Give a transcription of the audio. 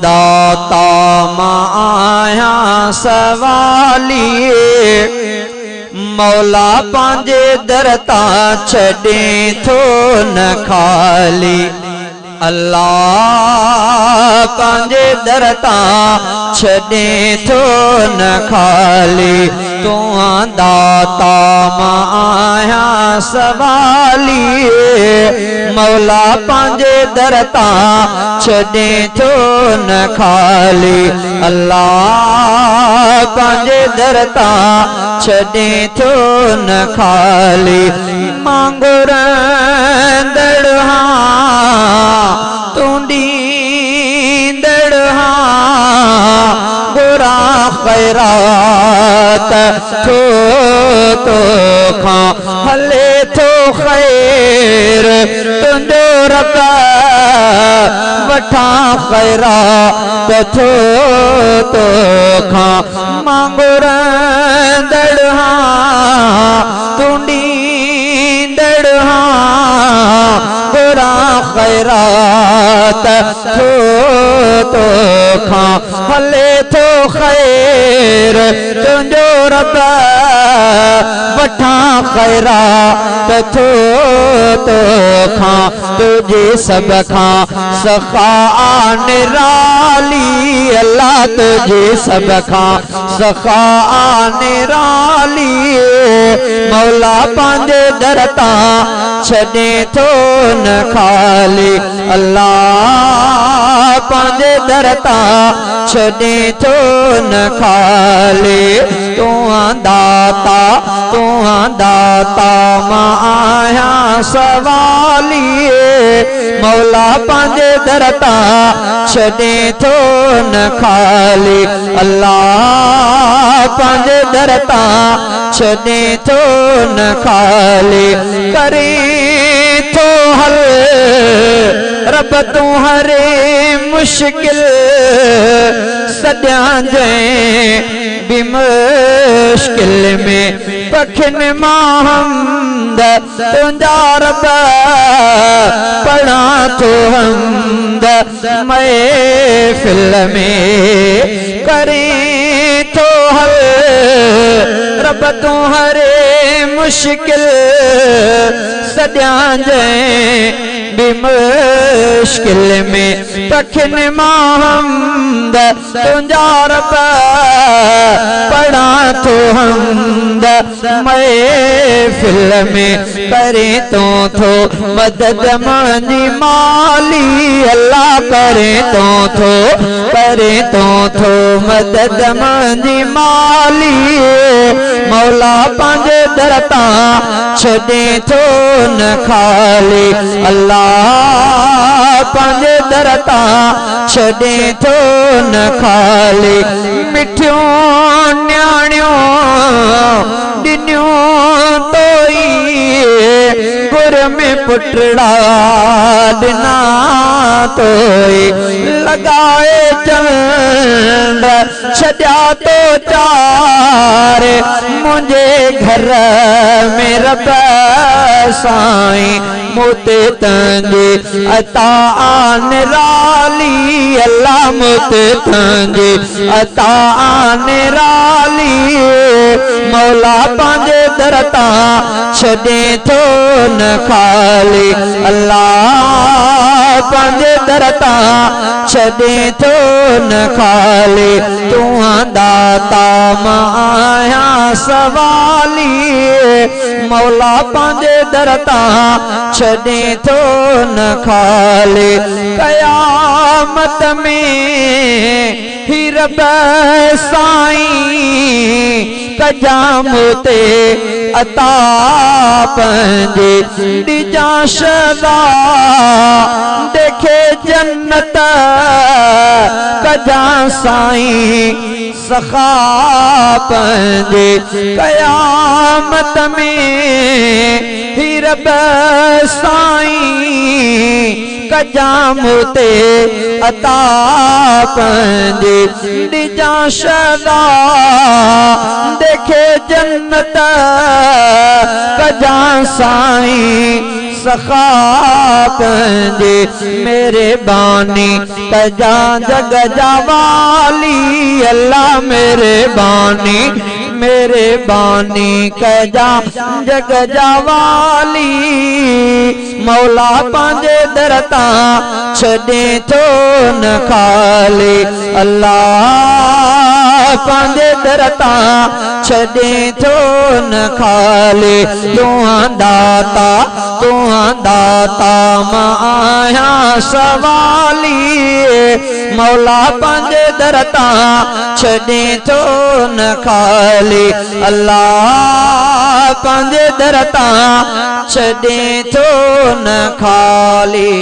दाता माया सवालिए मौला पांजे दरता छड़े थो न खाली अल्लाह पांजे दरता छड़े थो न खाली तू दाता माया सवालिए मौला पांजे दरता छड़े थो न खाली अल्लाह पांजे दरता छड़े थो न खाली मांगो रंदड़ तुंडी दड़हा बुरा खैरात थो तो खा हले थो खैर तुंजो रब वठा खैरात थो तो खा मांगो रंदड़हा तुंडी दड़हा बुरा खैरात थो तो खा हले थो खैर तुंजो रब वठा खैरात थो तो खा तुझे सब खा सखा निराली अल्लाह तुझे सब खा सखा निराली मौला पांजे दरता छड़े थो न खाली अल्लाह पांजे दरता छड़े थो न खाली तू दाता माया सवालिए मौला पांजे दरता छड़े थो न खाली अल्लाह पांजे दरता छड़े थो न खाली करे तो हल रब तू हरे मुश्किल सद्या जे भी मुश्किल में पखन माहमद तुंजा रब पढ़ा तो हमद महफिल में करे तो हल रब तू हरे मुश्किल सद्या जे भी मुश्किल में पखन माहमद तुंजा रब पढ़ा तो हमद महफिल में करे तो थो मदद मानी माली अल्लाह करे तो थो मदद मानी माली मौला पांजे दरता छड़े थो न खाली अल्लाह पांजे दरता छड़े थो न खाली मिठियों न्याणियों दिनियों तोई गुर में पुटड़ा दिना तोई लगाए चंद छड़ा तो चार मुझे घर में रब साईं मोते तंजे अता निराली अल्लाह मोते तंजे अता निराली मौला पांजे दरता छड़े थो न खाली अल्लाह पांजे दरता छड़े थो न खाली तू दाता माया सवाली मौला पांजे दरता छड़े थो न खाली कयामत में ही रब साईं कजामते अता पंजे दिजा शदा देखे जन्नत कजा साईं सखा पंजे कयामत में ही रब साईं कजामते अता पंजे दिजा शदा देखे जन्नत कजा साईं सखा पंजे मेरे बानी कजा जग जावाली अल्लाह मेरे बानी कजा जग जावाली मौला पंजे दरता छड़े तो न खाली अल्लाह पंजे दरता छड़े तो न खाली तू दाता माया सवाली मौला पंजे दरता छड़े तो न खाली अल्लाह पंजे दरता छड़े तो न खाली।